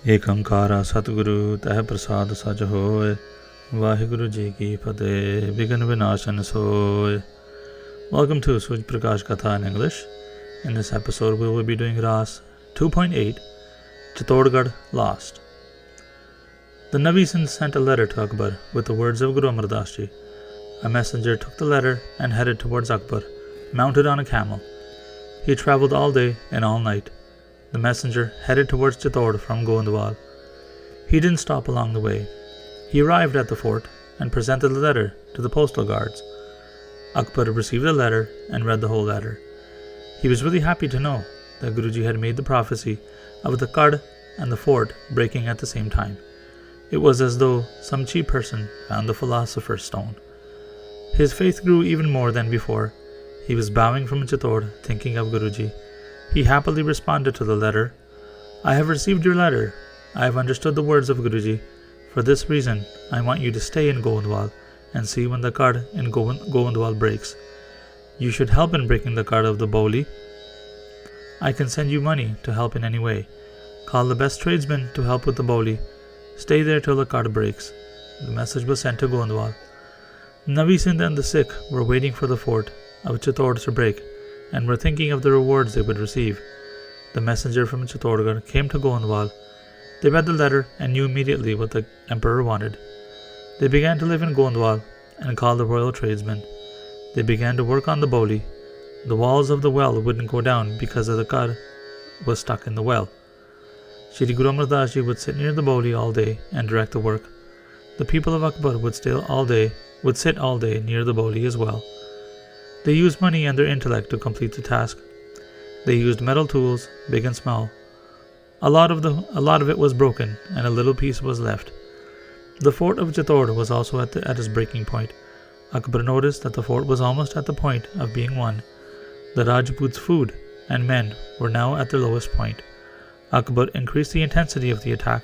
Ekankara Satguru Teh Prasad Saj Hoy. Waheguru Ji Ki Fateh. Vighan Vinashan Soy. Welcome to Suj Prakash Katha in English. In this episode we will be doing Raas 2.8, Chittorgarh Lost. The Nabi Singh sent a letter to Akbar with the words of Guru Amar Das Ji. A messenger took the letter and headed towards Akbar, mounted on a camel. He travelled all day and all night. The messenger headed towards Chittorgarh from Gondwal. He didn't stop along the way. He arrived at the fort and presented the letter to the postal guards. Akbar received the letter and read the whole letter. He was really happy to know that Guruji had made the prophecy of the Garh and the fort breaking at the same time. It was as though some cheap person found the philosopher's stone. His faith grew even more than before. He was bowing from Chittorgarh, thinking of Guruji. He happily responded to the letter. I have received your letter. I have understood the words of Guruji. For this reason, I want you to stay in Gondwal and see when the Garh in Gondwal breaks. You should help in breaking the Garh of the Boli. I can send you money to help in any way. Call the best tradesmen to help with the Boli. Stay there till the Garh breaks. The message was sent to Gondwal. Nabi Singh and the Sikh were waiting for the fort of Chittorgarh to break, and were thinking of the rewards they would receive. The messenger from Chittorgarh came to Gondwal. They read the letter and knew immediately what the emperor wanted. They began to live in Gondwal and called the royal tradesmen. They began to work on the Boli. The walls of the well wouldn't go down because of the Garh was stuck in the well. Shri Guru Amar Das Ji would sit near the Boli all day and direct the work. The people of Akbar would sit all day near the Boli as well. They used money and their intellect to complete the task. They used metal tools, big and small. A lot of it was broken, and a little piece was left. The fort of Chittorgarh was also at its breaking point. Akbar noticed that the fort was almost at the point of being won. The Rajputs' food and men were now at their lowest point. Akbar increased the intensity of the attack.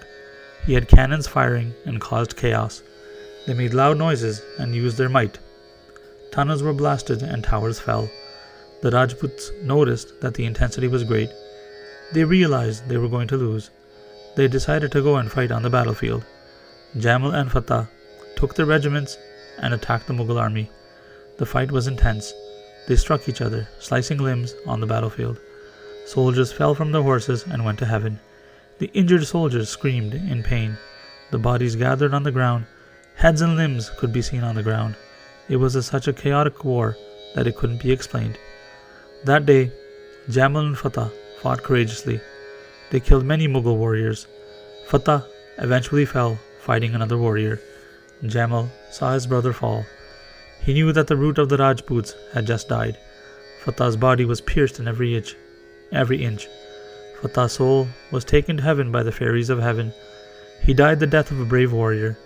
He had cannons firing and caused chaos. They made loud noises and used their might. Tunnels were blasted and towers fell. The Rajputs noticed that the intensity was great. They realized they were going to lose. They decided to go and fight on the battlefield. Jamal and Fatah took their regiments and attacked the Mughal army. The fight was intense. They struck each other, slicing limbs on the battlefield. Soldiers fell from their horses and went to heaven. The injured soldiers screamed in pain. The bodies gathered on the ground. Heads and limbs could be seen on the ground. It was such a chaotic war that it couldn't be explained. That day, Jamal and Fatah fought courageously. They killed many Mughal warriors. Fatah eventually fell, fighting another warrior. Jamal saw his brother fall. He knew that the root of the Rajputs had just died. Fatah's body was pierced in every inch. Fatah's soul was taken to heaven by the fairies of heaven. He died the death of a brave warrior.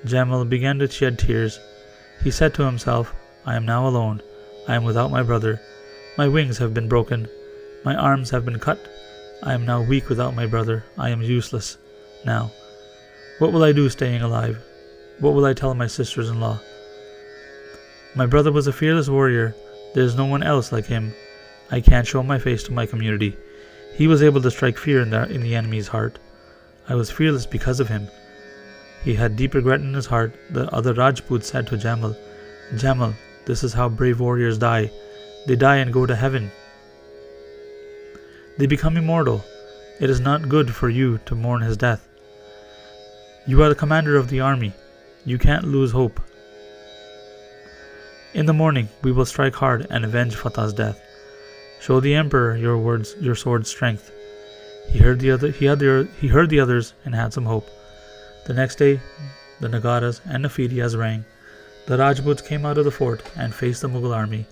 Jamal began to shed tears. He said to himself, I am now alone. I am without my brother. My wings have been broken. My arms have been cut. I am now weak without my brother. I am useless now. What will I do staying alive? What will I tell my sisters-in-law? My brother was a fearless warrior. There is no one else like him. I can't show my face to my community. He was able to strike fear in the enemy's heart. I was fearless because of him. He had deep regret in his heart. The other Rajputs said to Jamal, Jamal, this is how brave warriors die. They die and go to heaven. They become immortal. It is not good for you to mourn his death. You are the commander of the army. You can't lose hope. In the morning, we will strike hard and avenge Fatah's death. Show the emperor your sword's strength. He heard the others and had some hope. The next day, the Nagaras and Nafidiyas rang. The Rajputs came out of the fort and faced the Mughal army.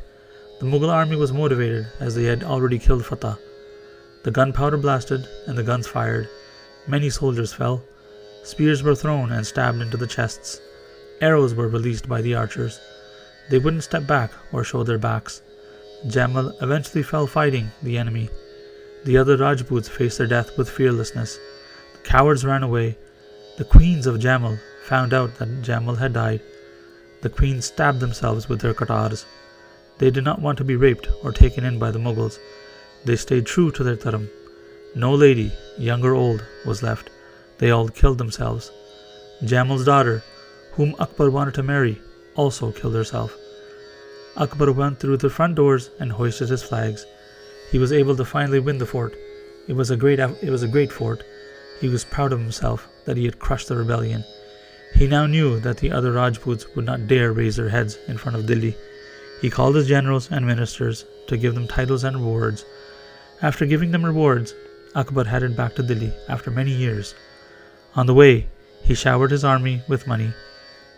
The Mughal army was motivated as they had already killed Fatah. The gunpowder blasted and the guns fired. Many soldiers fell. Spears were thrown and stabbed into the chests. Arrows were released by the archers. They wouldn't step back or show their backs. Jamal eventually fell fighting the enemy. The other Rajputs faced their death with fearlessness. The cowards ran away. The queens of Jamal found out that Jamal had died. The queens stabbed themselves with their katars. They did not want to be raped or taken in by the Mughals. They stayed true to their dharm. No lady, young or old, was left. they all killed themselves. Jamal's daughter, whom Akbar wanted to marry, also killed herself. Akbar went through the front doors and hoisted his flags. He was able to finally win the fort. It was a great fort. He was proud of himself that he had crushed the rebellion. He now knew that the other Rajputs would not dare raise their heads in front of Delhi. He called his generals and ministers to give them titles and rewards. After giving them rewards, Akbar headed back to Delhi after many years. On the way, he showered his army with money.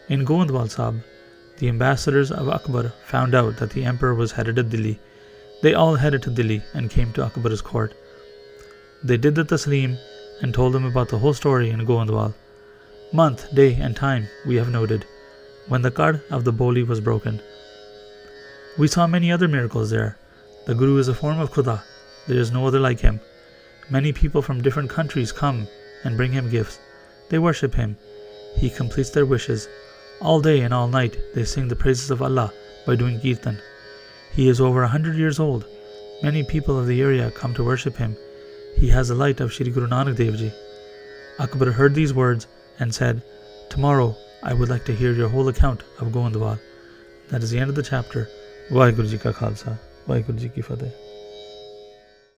In Goindwal Sahib, the ambassadors of Akbar found out that the emperor was headed to Delhi. They all headed to Delhi and came to Akbar's court. They did the taslim and told him about the whole story in Goindwal. Month, day and time we have noted, when the card of the Boli was broken. We saw many other miracles there. The Guru is a form of Khuda. There is no other like him. Many people from different countries come and bring him gifts. They worship him. He completes their wishes. All day and all night they sing the praises of Allah by doing kirtan. He is over 100 years old. Many people of the area come to worship him. He has the light of Shri Guru Nanak Dev Ji. Akbar heard these words and said, "Tomorrow I would like to hear your whole account of Goindwal." That is the end of the chapter. Waheguru Ji Ka Khalsa, Waheguru Ji Ki Fateh.